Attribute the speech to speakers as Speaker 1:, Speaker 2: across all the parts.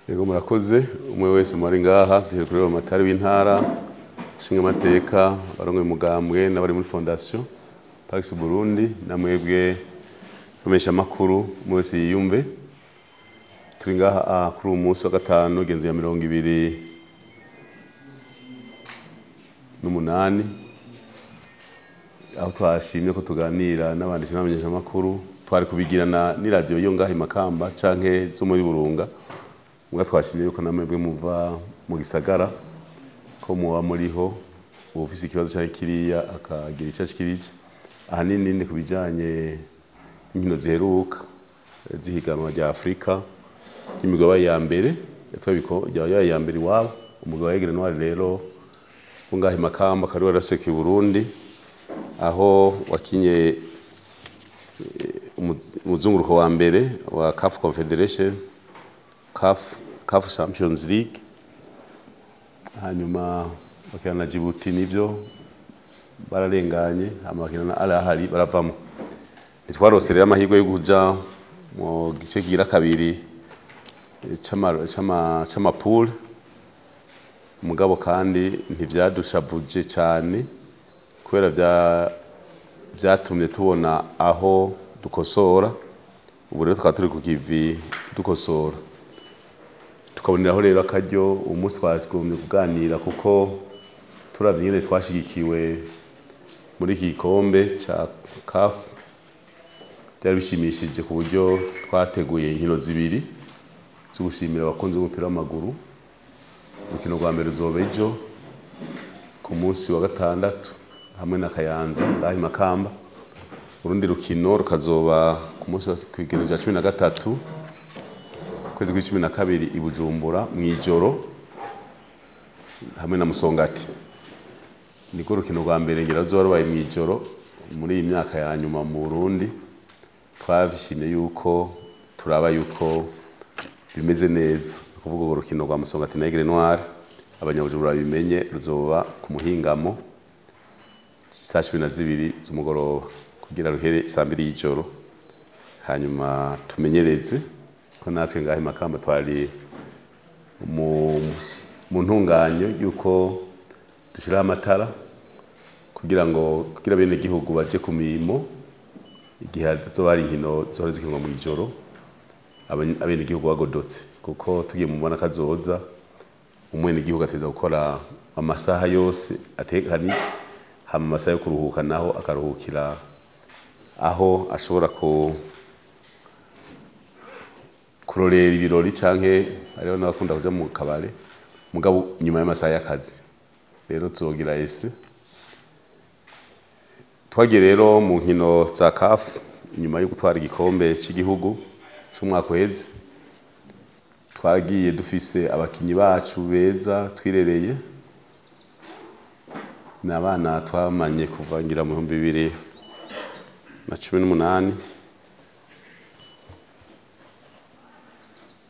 Speaker 1: Yego murakoze umwe wese muri ngaha tugiye kureba amatari w'intara shinga amateka barongoye umugambwe n'abari muri fondation Pax Burundi namwebwe kumesha makuru mwese yiyumve turi ngaha kuri umunsi wa gatanu genzo ya 2028 aho twashimye ko tuganira n'abandi n'abamenyesha makuru twari kubigirana ni radio yo ngaha Makamba canke zo muri Burunga muga twashimye yuko namwebwe muva mu gisagara ko muba muriho ufise ikibazo cya kiriya akagira icashikirije ahanini ni kubijanye n'inkino ziheruka zihiganwa rya Afrika y'imigaba ya mbere yatwabiko ya mbere wabo umugabo wa Grenouille rero ungahe Makamba kari waraseke Burundi aho wakinye umuzunguruko wa mbere wa CAF Confederation CAF Champions League hanyuma bakina na Djibouti nivyo bararenganye amakina na Al Ahly baravamo nitwaroserera amahirwe yo kuja mu gice gira kabiri chama pool mugabo kandi ntivyadushavuje cyane kubera byatumye tubona aho dukosora ubu rero twaturi ku kivi dukosora tukaboneraho rero akaryo umunsi twashyigomye kuganira kuko turavye nyene twashigikiwe muri iki gikombe ca CAF byari bishimishije ku buryo twateguye inkino zibiri zo gushimira abakunzi b'umupira w'amaguru urukino rwa mbere ruzoba ejo ku munsi wa gatandatu hamwe na Kayanza ngahi Makamba urundi rukino rukazoba ku munsi wa kwigereja 13 kwezi kwa 12 i Bujumbura mwijoro hamwe na Musongati niko rukino rwa mbere ngira ruzoba rubaye mwijoro muri iyi myaka ya nyuma mu Burundi twabishimye yuko turaba yuko bimeze neza kuvuga ngo rukino rwa Musongati na Grenouille abanyabujumbura bimenye ruzoba ku muhingamo saa 12 z'umugoroba kugira ruhere saa 2 y'ijoro hanyuma tumenyereze ko natwe ngahe Makamba twari mu ntunganyo yuko dushira amatara kugira bene gihugu baje ku mirimo igihe zo bari inkino zo zikinwa mu ijoro abene gihugu bagodotse kuko tugiye mu mbona kazoza umwene gihugu ateza gukora amasaha yose atekanije hama amasaha yo kuruhuka naho akaruhukira aho ashobora kurorera ibirori canke ariho n'abakunda kuja mu kabare mugabo nyuma y'amasaha y'akazi rero tuzogira ese twagiye rero mu nkino za CAF nyuma yo gutwara igikombe cy'igihugu cy'umwaka uheze twagiye dufise abakinyi bacu beza twirereye n'abana twamanye kuvangira mu 2018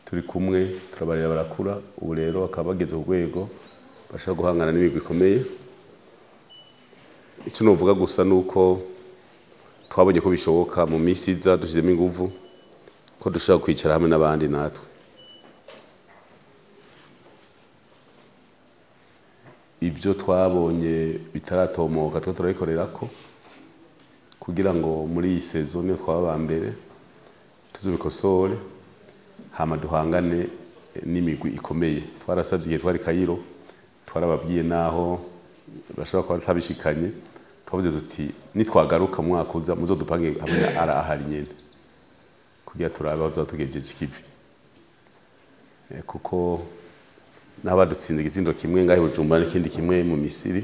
Speaker 1: turi kumwe turabarira barakura ubu rero akaba bageze ku rwego bashaka guhangana n'imigwi ikomeye icyo novuga gusa nuko twabonye ko bishoboka mu minsi iza dushizemo ingufu ko dushaka kwicara hamwe n'abandi natwe ibyo twabonye bitaratomoka twa turayikorera ko kugira ngo muri iyi saison yo twaba mbere tuzubikosore hama duhangane n'imigwi ikomeye twarasabye igihe twari Kairo twarababwiye naho bashaka ko tabishikanye twavuze tuti nitwagaruka mu mwaka uza muzodupange hamwe arahari nyene kugira turaba bazatugejeje ikivi kuko n'abadutsinze igitsindo kimwe ngahe Bujumbura n'ikindi kimwe mu Misiri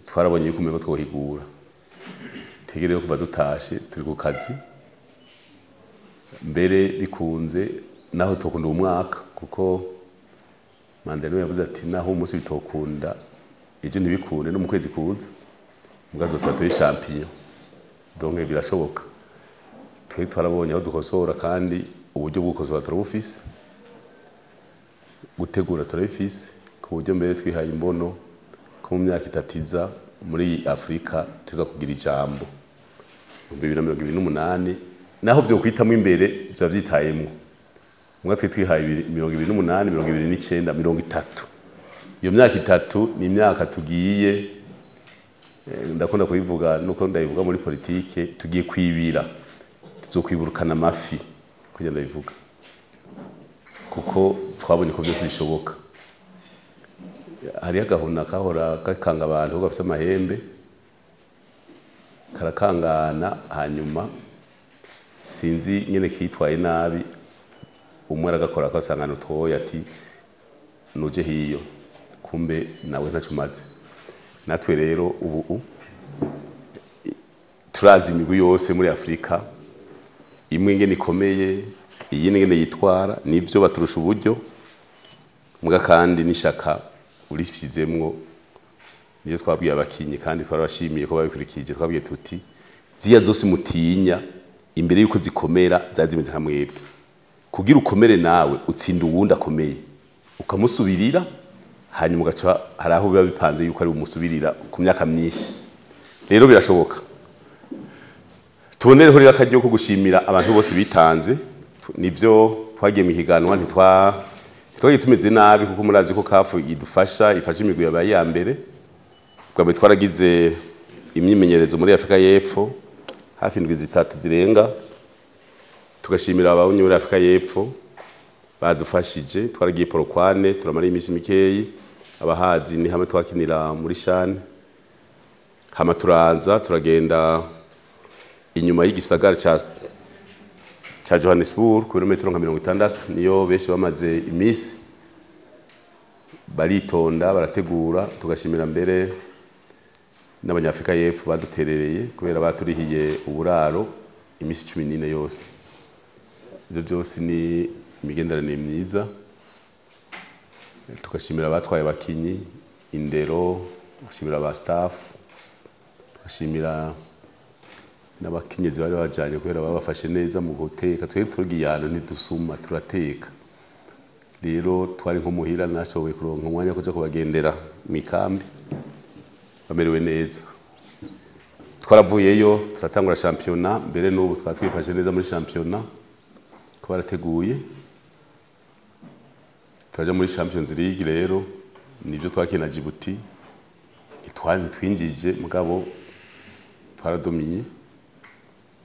Speaker 1: twarabonye yuko umeko twohigura tegereyo kuva dutashe turi ku kazi mbere bikunze naho tokunda umwaka kuko Mandela yavuze ati naho umunsi bitokunda ejo ntibikunde no mu kwezi kuza mugazo twatori champion donc birashoboka twe twarabonye aho dukosora kandi uburyo bw'ukosora turabufise gutegura turabifise ku buryo mbere twihaye imbono ko mu myaka itatiza muri Afrika tuza kugira ijambo 2028 naho byo kwitamo imbere bya byitayemo mwa twe twihaye 2028 2029 30. Iyo myaka 3 ni imyaka tugiye ndakunda kubivuga nuko ndayivuga muri politike tugiye kwibira tuzokwiburukana amafi kujya ndabivuga kuko twabonye ko byose bishoboka. Hari agahona kahora gakanga abantu bafite amahembe karakangana hanyuma sinzi nyene kitwaye nabi umwe aragakora akasangana twoya ati nuje hiyo kumbe nawe ntacumaze. Natwe rero ubu turazi imigwi yose muri Afrika imwe ngene ikomeye iyi ngene yitwara nivyo baturusha uburyo muga kandi nishaka urifizemwo niyo twabwiye abakinyi kandi twarabashimiye ko babikurikije. Twabwiye tuti ziya zose mutinya imbere yuko zikomera zazimeze hamwebwe kugira ukomere nawe utsinda uwundi akomeye ukamusubirira hanyuma ugaca haraho biba bipanze yuko ari umusubirira ku myaka myinshi. Rero birashoboka. Tubonereho rero akajyo ko gushimira abantu bose bitanze. Nivyo twagiye mu higanwa ntitwagiye tumeze nabi kuko murazi ko kafu idufasha ifasha imigwi yabaye ya mbere. Twabwe twaragize imyimenyerezo muri Afrika y'Epfo hafi indwi zitatu zirenga. Tugashimira abawunye muri Afrika y'Epfo badufashije. Twaragiye Polokwane turamara imisi mikeyi. Abahazi ni hamwe twakinira muri Shane. Hama turanza turagenda inyuma y'igisagara cha Johannesburg ku birometero nka 60 niyo benshi bamaze imisi baritonda barategura. Tugashimira mbere n'abanyafrika y'Epfo baduterereye kubera baturihiye uburaro imisi 14 yose. Ibyo byose ni imigenderanire myiza. Tugashimira abatwaye abakinyi indero, tugashimira aba staff, tugashimira n'abakenyezi bari bajanye kubera babafashe neza mu guteka. Twe turugiyana ntidusuma turateka. Rero twari nko muhira nashoboye kuronka umwanya kuja kubagendera mu ikambi bamerewe neza. Twaravuyeyo turatangura championnat mbere n'ubu twatwifashe neza muri championnat ko barateguye. Turaja muri Champions League rero nivyo twakina Djibouti twinjije mugabo twaradominye.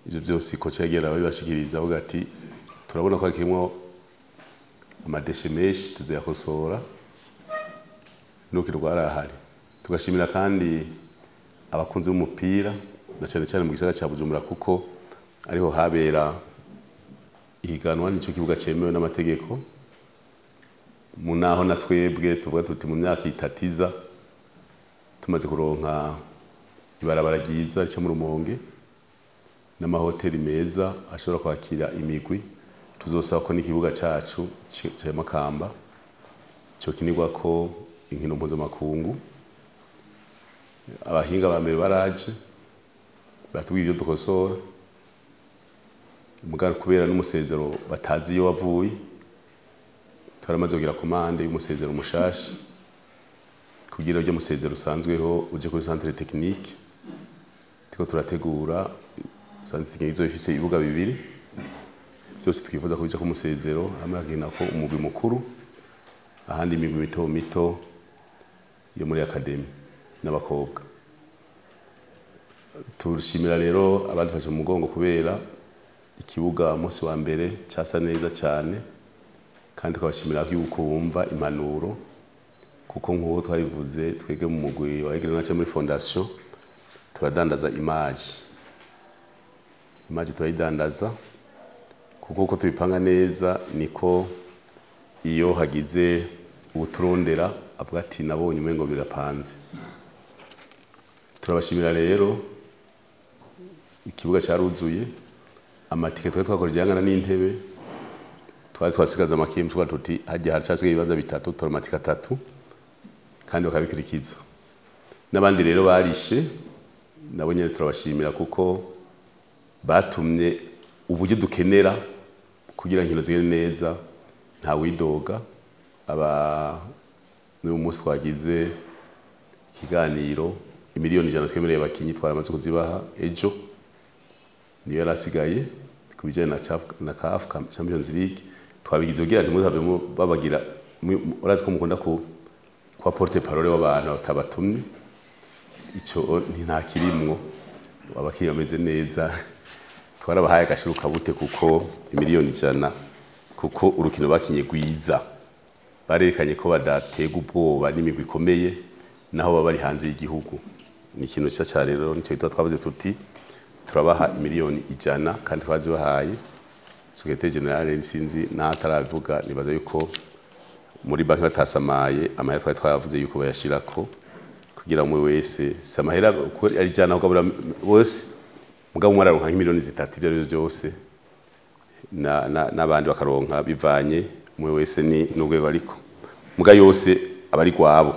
Speaker 1: Ivyo byose ko cyagera babashikiriza avuga ati turabona ko akimwo amadeshe menshi tuzayakosora nuko rwarahari. Tugashimira kandi abakunzi b'umupira na cyane mu gisagara cya Bujumbura kuko ariho habera ihiganwa nico kibuga cyemewe n'amategeko. Munaho na twebwe tuvuga tuti mu myaka itatiza tumaze kuronka ibarabara ryiza cyo mu Rumonge n'amahoteli meza ashobora kwakira imigwi. Tuzosaba ko n'ikibuga cyacu cya Makamba cyo kinirwa ko inkino mpuzamakungu. Abahinga ba mbere baraje batubwiye ibyo dukosora mugara kubera n'umusezero batazi iyo wavuye. Twaramaze kugira komande y'umusezero mushasha kugira ujye musezero usanzweho uje kuri centre technique. Tiko turategura centre technique zo ifise ibibuga bibiri byose twifuza ko bija ku musezero amagina ko umugwi mukuru ahandi imigwi mito yo muri academy n'abakobwa. Turishimira rero abadufashe mu mugongo kubera ikibuga munsi wa mbere cyasa neza cyane kandi twabashimira yuko bumva impanuro kuko nk'uwo twabivuze twege mu mugwi wa Egre naca muri fondation turadandaza image turayidandaza kuko uko tubipanga neza niko iyo hagize uturondera avuga ati nabonye umengo birapanze. Turabashimira rero ikibuga cyaruzuye amatike twakora jyangana n'intebe twasigaza amakimwe twa tuti hajya haracasigaye ibibazo bitatu tomatika 3 kandi bakabikurikiza. N'abandi rero barishe nabo nyene turabashimira kuko batumye uburyo dukenera kugira nkino zigende neza nta widoga. Aba n'uyu munsi twagize ikiganiro imiliyoni 100 twemereye abakinyi twaramaze kuzibaha ejo niyo yarasigaye kubijyana na CAF Champions League twabigize kugira ntimuzabe babagira urazi ko mukunda kwa porte parole w'abantu batabatumye ico nta kirimwo abakiriya bameze neza twarabahaye agashiruka bute kuko imiliyoni 100 kuko urukino bakinye gwiza barekanye ko badatega ubwoba n'imigwi ikomeye naho baba bari hanze y'igihugu ni ikintu cya rero nicyo twavuze tuti turabaha imiliyoni 100 kandi twazibahaye Secretary General Nsinzi nataravuga nibaza yuko muri banki batasamaye amahera twari twavuze yuko bayashirako kugira umwe wese samahera uko ari jana ukabura wose mugabo mwararonka nk'imiliyoni 3 ibyo byose n'abandi bakaronka bivanye umwe wese ni n'urwego ariko muga yose abari gwabo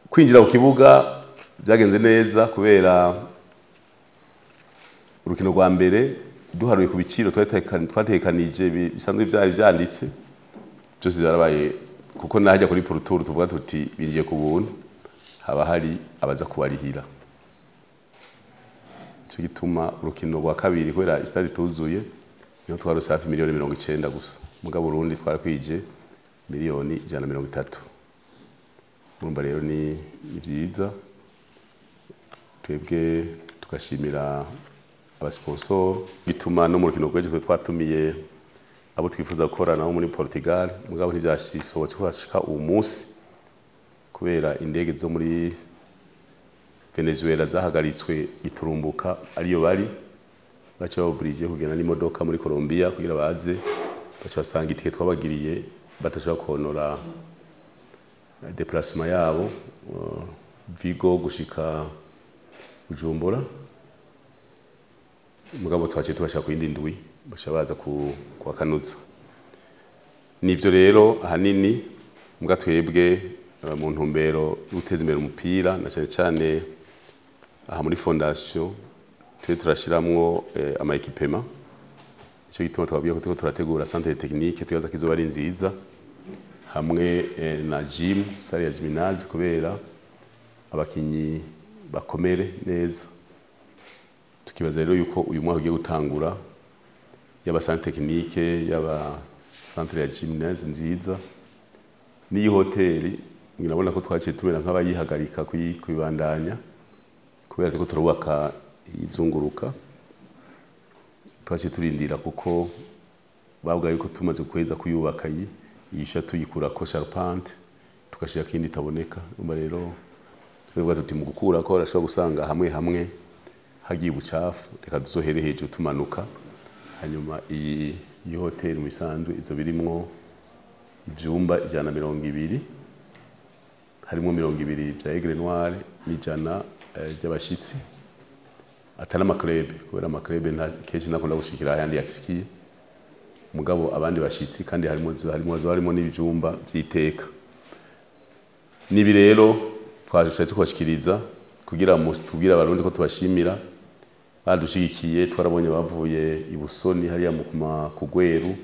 Speaker 1: kwinjira ku kibuga byagenze neza kubera urukino rwa mbere duharuye ku biciro twatekanije bisanzwe byari byanditse byose byarabaye kuko najya kuri poruturu tuvuga tuti bingiye ku buntu haba hari abaza kubarihira cyo gituma urukino rwa kabiri kubera stade tuzuye niho twarose hafi miliyoni 90 gusa muga Burundi twarakwije miliyoni 130 murumva rero ni byiza twebwe tukashimira abasponsor bituma no mu rukino rweje twatumiye abo twifuza gukora nabo muri Portugal mugabo ntibyashisobotse kwashika uwo munsi kubera indege zo muri Venezuela zahagaritswe iturumbuka ariyo bari bacha obrige kugena n'imodoka muri Colombia kugira baze bacha basanga itike twabagiriye batashaka konora déplacement yabo Vigo gushika Bujumbura mugabo twaje tubashaka kuyindi ndwi bashabaza kwa Kanuza nivyo rero ahanini muga twebwe mu ntumbero y'uteza imbere umupira na cyane cyane aha muri fondation turashiramwo ama equipement cyo gituma twabwiye ko turategura centre technique tuyaza kizoba ari nziza hamwe na gym salle ya gymnase kubera abakinyi bakomere neza tukibaza rero yuko uyu mwaka ugiye gutangura yaba centre technique yaba centre ya gymnase nziza ni hoteli nginabona ko twaciye tumera nk'abayihagarika kwibandanya kubera ko turubaka izunguruka twaciye turindira kuko babwaye ko tumaze kweza kuyubaka yisha tuyikura ko charpente tukashira kindi taboneka umba rero twebwe tuti mu gukura ko arashobora gusanga hamwe hagiye ubucafu reka duzohere hejuru tumanuka hanyuma iyi hotel mu bisanzwe izo birimwo ivyumba 120 harimo 200 bya Aigle Noir n'ijana by'abashitsi atana amaklebe kubera amaklebe nta keshi nakunda gushikira ayandi yakishikiye mugabo abandi bashitsi kandi harimo n'ibyumba by'iteka nibi rero twashitse kubashikiriza kugira mu tubwira abarundi ko tubashimira badushigikiye twarabonye bavuye ibusoni hariya mu kugweru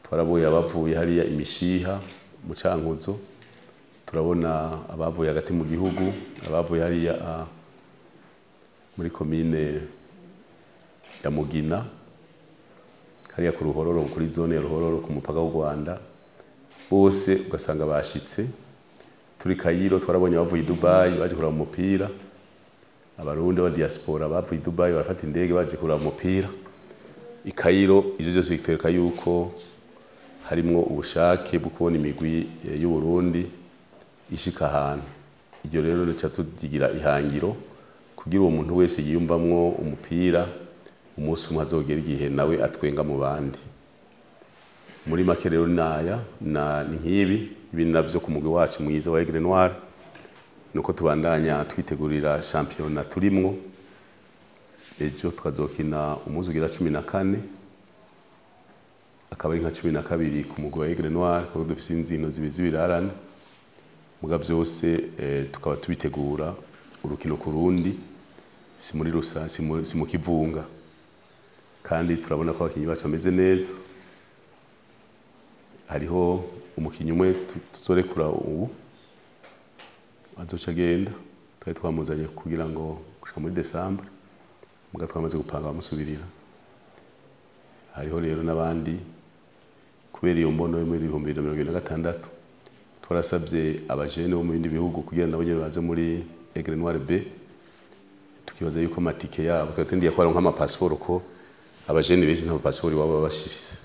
Speaker 1: twaraboye abavuye hariya imishiha mu cankuzo turabona abavuye hagati mu gihugu abavuye hariya muri commune ya Mugina hariya ku Ruhororo kuri zone ya Ruhororo ku mupaka w'u Rwanda bose ugasanga bashitse turi Kayiro twarabonye bavuye Dubai baje kuraba umupira abarundi ba diaspora bavuye Dubai barafata indege baje kuraba umupira i Kayiro ivyo byose bikwereka yuko harimwo ubushake bwo kubona imigwi y'u Burundi ishika ahantu iryo rero rica tugira ihangiro kugira uwo muntu wese yiyumvamwo umupira umunsi umwe azogera igihe nawe atwenga mu bandi muri make rero ni nk'ibi ibindi navyo ku mugwi wacu mwiza wa Aigle Noir nuko tubandanya twitegurira championnat turimwo ejo twazokina umuzi ugira 14 akaba ari nka 12 ku mugwi wa Aigle Noir kuko dufise inzino zibirarana muga byose tukaba tubitegura urukino ku rundi si muri rusa si mu kivunga kandi turabona ko abakinyi bacu bameze neza hariho umukinyi umwe tuzorekura ubu azoca agenda twari twamuzanye kugira ngo gushika muri December muga twamaze gupanga bamusubirira hariho rero n'abandi kubera iyo mbono yo muri 2026 twarasabye abajene bo mu bindi bihugu kugira nabo nyene baze muri Aigle Noir B tukibaza yuko amatike yabo twatendiye ko ari nk'ama passport ko abajene benshi nta passport baba bashifise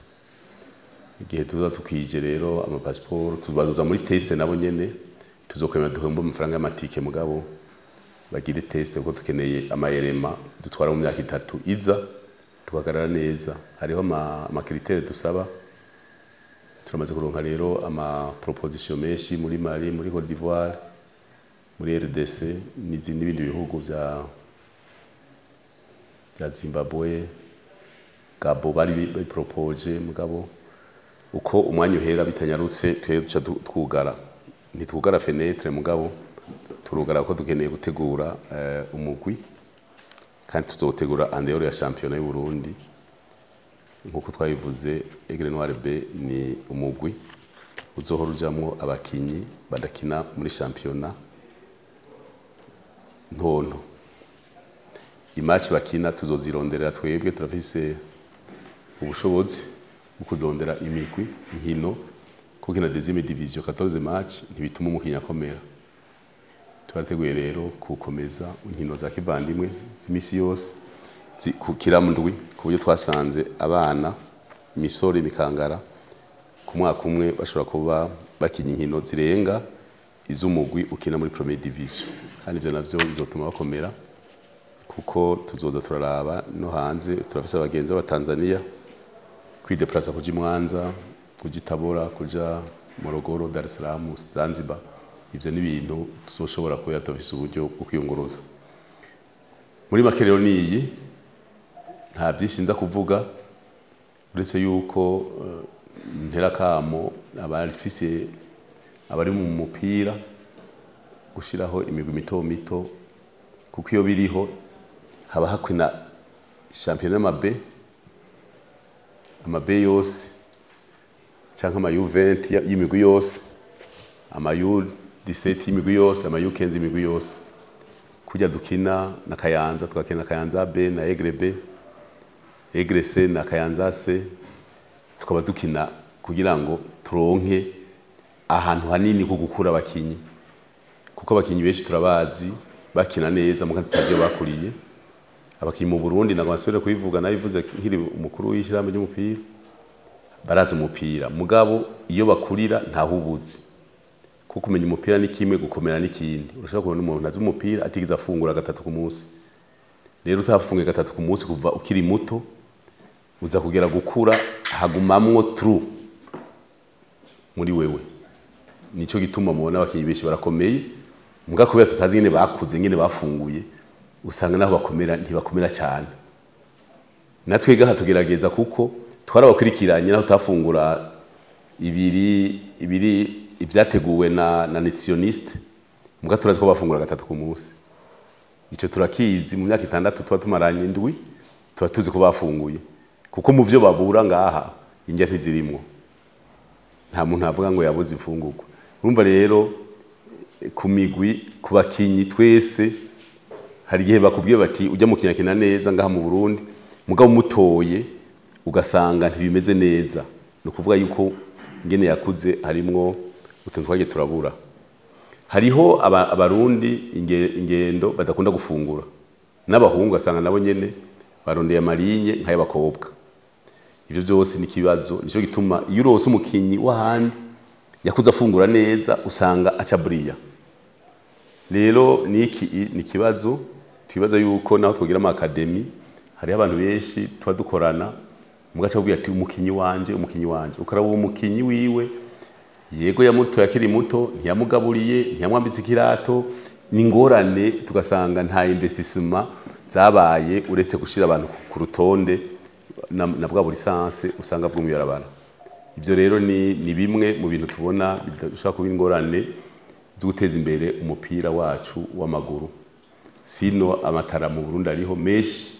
Speaker 1: igihe tuza tukije rero ama passport tubazoza muri test nabo nyene tuzokwemera duhomba amafaranga y'amatike mugabo bagire test kuko tukeneye amayerema dutwara mu myaka 3 iza tukagarara neza hariho ama critères dusaba turamaze kuronka rero ama proposition menshi muri Mali muri Côte d'Ivoire muri RDC n'izindi bindi bihugu vya Zimbabwe Gabo bari propose mugabo uko umwanya uhera bitanyarutse tweca twugara ntitugara fenêtre mugabo turugara ko dukeneye gutegura umugwi kandi tuzotegura andeyore ya championnat y'u Burundi nkuko twabivuze Aigle Noir B ni umugwi uzohora ujamwo abakinyi badakina muri championnat ntonto imatch bakina tuzozironderera twebwe turafise ubushobozi bukuzondera imigwi nkino kuko na deuxième division 14 match ntibituma umukinya akomera twarateguye rero kukomeza inkino za kivandimwe z'imisi yose kukiramundwi kuburyo twasanze abana imisore mikangara ku mwaka umwe bashobora kuba bakinya inkino zirenga iz'umugwi ukina muri première division kandi ivyo navyo bizotuma bakomera kuko tuzoza turaraba no hanze turafise abagenzi ba Tanzania kwideplaza kuja Mwanza kuja Tabora kuja Morogoro Dar es Salaam Zanzibar ivyo ni ibintu tuzoshobora kuya tufise uburyo bwo kwiyunguruza muri makerero niyi nta byinshi nza kuvuga uretse yuko nterakamo abafise abari mu mupira gushiraho imigwi mito mito kuko iyo biriho haba hakwina championnat amabe yose canke ama U20 y'imigwi yose ama U17 y'imigwi yose ama U15 y'imigwi yose kujya dukina na Kayanza twakina Kayanza B na Aigle B Aigle C na Kayanza C tukaba dukina kugira ngo turonke ahantu hanini ko gukura abakinyi kuko abakinyi benshi turabazi bakina neza muka tutaje bakuriye abakinyi mu Burundi nagwasubira kubivuga nabivuze nkiri umukuru w'ishyirahamwe ry'umupira barazi umupira mugabo iyo bakurira ntahubuzi kuko kumenya umupira ni kimwe gukomera n'ikindi urashaka kubona umuntu azi umupira atigiza afungura 3 ku munsi rero utafunge 3 ku munsi kuva ukiri muto uza kugera gukura hagumamwo true muri wewe nico gituma mubona abakinyi benshi barakomeye muga kubera tutazi nyene bakuze nyene bafunguye usanga naho bakomera ntibakomera cyane natwe gaha tugerageza kuko twarabakurikiranye naho tafungura ibiri ibyateguwe na nutritioniste muga turazi ko bafungura 3 ku munsi ico turakizi mu myaka 6 tuba tumaranye indwi tuba tuzi ko bafunguye kuko mu byo babura ngaha injya ntizirimo nta muntu avuga ngo yabuze ifungurwa urumva rero ku migwi ku bakinyi twese hari gihe bakubwiye bati ujya mu kinyakina neza ngaha mu Burundi mugabo mutoye ugasanga ntibimeze neza no kuvuga yuko ngene yakuze harimwo utuntu twagiye turabura hariho abarundi ingendo badakunda gufungura n'abahungu asanga nabo nyene barondeye amarinye nkaye bakobwa ivyo byose ni kibazo nico gituma iyo urose umukinyi wahandi yakuza afungura neza usanga acabriya rero niki ni kibazo twibaza yuko naho twogira ama academy hari abantu benshi twadukorana mugaca kubwira ati umukinyi wanje ukaraba umukinyi wiwe yego ya muto yakiri muto ntiyamugaburiye ntiyamwambitse ikirato ningorane tugasanga nta investissement zabaye uretse gushira abantu ku rutonde na bwa lisanse usanga bw'umuyarabana ivyo rero ni bimwe mu bintu tubona bidashaka kuba ingorane zo guteza imbere umupira wacu w'amaguru sino amatara mu Burundi ariho meshi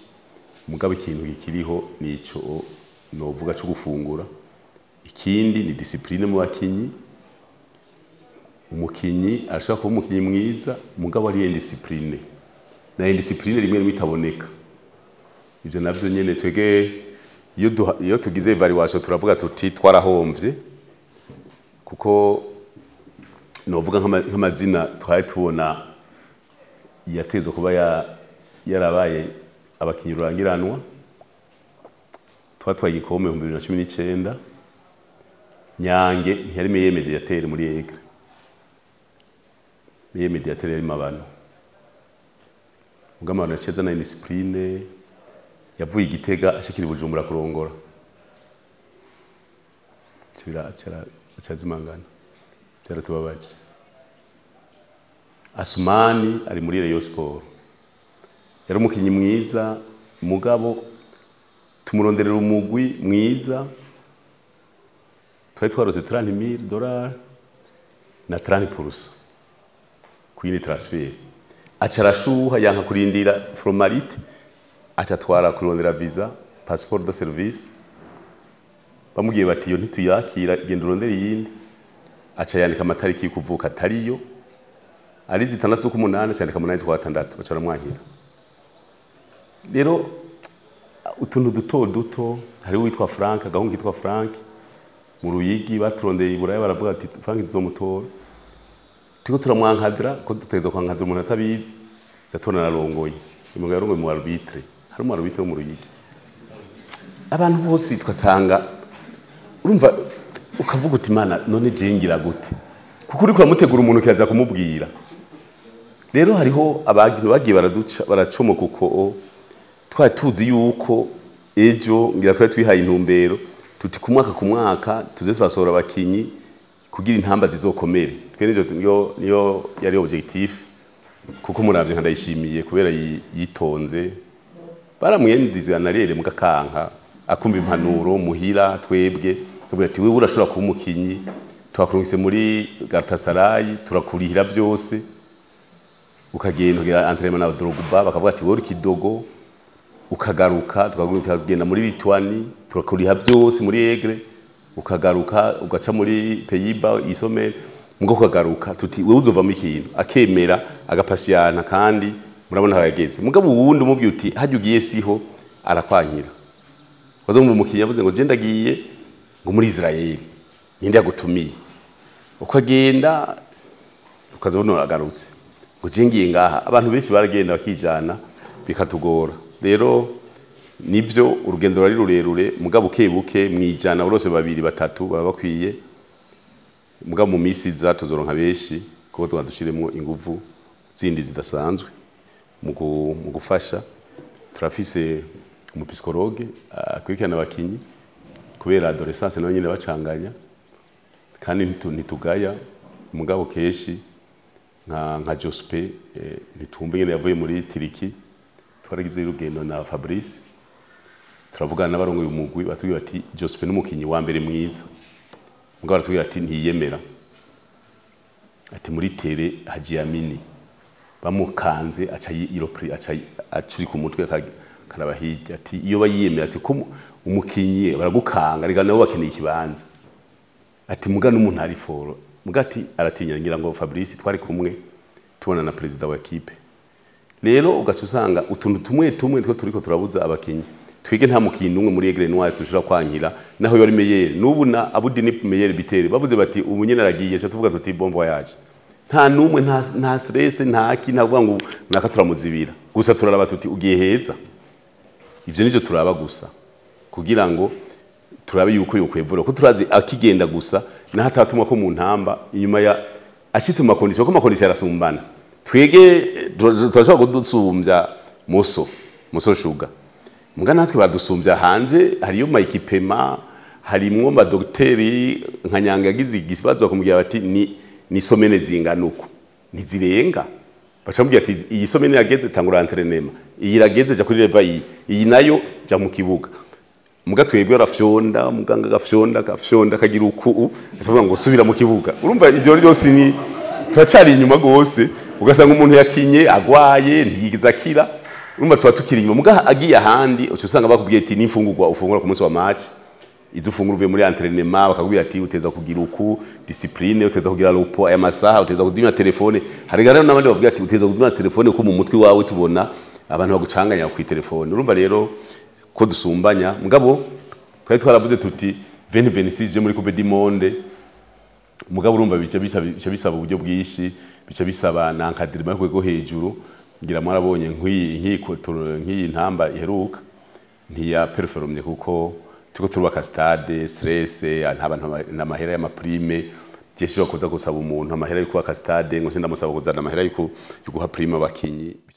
Speaker 1: mugabo ikintu gikiriho nico novuga cyo gufungura ikindi ni discipline mu bakinyi umukinyi arashaka kuba umukinyi mwiza mugabo ari indiscipline na indiscipline rimwe rimwe itaboneka ivyo navyo nyene twege iyo tugize evaluation turavuga tuti twarahomvye kuko novuga nk'amazina twari tubona yatezo kuba yarabaye abakinyi rurangiranwa twatwaye igikombe mu 2019 Nyange ntiyari meilleur médiateur muri Aigle meilleur médiateur yari Mabano Mugama Nacheza na discipline yavuye Igitega ashikira Bujumbura kurongora cyazimangana cyaratubabaje Asumani ari muri Rayon Sport yari umukinyi mwiza mugabo tumuronderera umugwi mwiza twari twarose $30,000 na 30% kuyini transfer acarashuha yanka kurindira formalite acatwara kurondera visa passeport de service bamugiye bati yo ntituyakira genda urondera yindi aca yandika amatariki kuvuka tariyo ari 6/8 cyandika 8/6 bacara mwankira rero utuntu duto hari witwa Frank agahungu kitwa Frank mu Ruyigi baturondeye iburaya baravuga ati Frank izomutora tiko turamwankadira ko duteza kwankadira umuntu atabizi zatona narongoye imuga yarongoye mu arbitre hari mu arbitre mu Ruyigi abantu bose twasanga urumva ukavuga uti mana none jengira gute kuko uri kuramutegura umuntu kiyaza kumubwira rero hariho abagiye bagiye baracomoka kuko twatuzi yuko ejo ngira twari twihaye intumbero tuti ku mwaka tuze turasohora abakinyi kugira intamba zizokomere twenje niyo yari objectif kuko muravye nkandayishimiye kubera yitonze baramwendize analere mugakanka akumva impanuro muhira twebwe kubera ati wewe urashobora kuba umukinyi twakurungise muri Galatasaray turakurihira byose ukagenda ugira entraînement na Drogba bakavuga ati wewe kidogo ukagaruka tukagenda muri Litwani turakuriha byose muri Aigle ukagaruka ugaca muri Pays-Bas isomere mugo ukagaruka tuti wewe uzova mu kintu akemera agapasiyana kandi murabona hageze mugabo wundi umubwiye uti hajye ugiye siho arakwankira wazo mu mukiye yavuze ngo je ndagiye ngo muri Israel ninde yagutumiye ukagenda ukazobona agarutse ngo je ngiye ngaha abantu benshi baragenda bakijana bikatugora rero nivyo urugendo rari rurerure mugabo kebuke mwijana urose babiri batatu baba bakwiye mugabo mu misi za tuzoronka benshi kuko twadushiremo inguvu zindi zidasanzwe mu gufasha turafise umupsikologe akurikirana abakinyi kubera adolescence nayo nyine bacanganya kandi ntitugaya mugabo keshi nka Jospe nitumbe nyine yavuye muri Tiriki twaragize urugendo na Fabrice turavugana n'abarongoye umugwi batubwiye ati Jospe n'umukinyi wa mbere mwiza mugabo batubwiye ati ntiyemera ati muri tere Hajiamini bamukanze aca yiropri aca acuri ku mutwe karabahije ati iyo bayiyemera ati ko umukinyi baragukanga rega nabo bakeneye ikibanza ati muga n'umuntu ari foro mugati aratinya ngira ngo Fabrice twari kumwe tubona na president wa equipe rero ugasanga utuntu tumwe two turiko turabuza abakinyi twige nta mukinyi umwe muri Aigle Noir tushira kwankira naho yari meilleur nubu na Abudini meilleur bitere bavuze bati ubu nyene aragiye cyo tuvuga tuti bon voyage nta numwe nta stress nta kinavuga ngo naka turamuzibira gusa turaraba tuti ugiye heza ivyo nivyo turaba gusa kugira ngo turabe yuko yokwevura ko turazi akigenda gusa naho atatumwa ko mu ntamba inyuma ya ashitse mu makondisiyo ko makondisiyo arasumbana twege turashobora kudusumbya muso shuga muga natwe badusumbya hanze hariyo maikipema harimwo madokiteri nka Nyanga yagize igibazo kumubwira bati ni somene zinganuko ntizirenga bacambye ati iyi somene yageze tangura entraînement iyi rageze ja kuri leva iyi nayo ja mu kibuga muga twebwe arafyonda muganga gafyonda kagira uku avuga ngo subira mu kibuga urumva ibyo ryose ni turacari inyuma gose ugasanga umuntu yakinye agwaye ntiyigiza kira urumva tuba tukiri inyuma muga agiye ahandi usanga bakubwiye ati n'imfungurwa ufungura ku munsi wa match izo fungura uvuye muri entraînement bakakubwira ati uteza kugira uku discipline uteza kugira lopo aya masaha uteza kudimya telefone hari rero n'abandi bavuga ati uteza kudimya telefone ko mu mutwe wawe tubona abantu bagucanganya ku telefone urumva rero ko dusumbanya mugabo twari twaravuze tuti 2026 je muri Coupe du Monde mugabo urumva bica bisaba uburyo bwishi bica bisaba na encadrement kwego hejuru ngira mwarabonye nk'iyi ntamba iheruka ntiya performye kuko tuko turubaka stade stress abantu n'amahera y'amaprime jesho kuza gusaba umuntu amahera yo kubaka stade ngo ndamusaba kuzana amahera yo guha prime abakinyi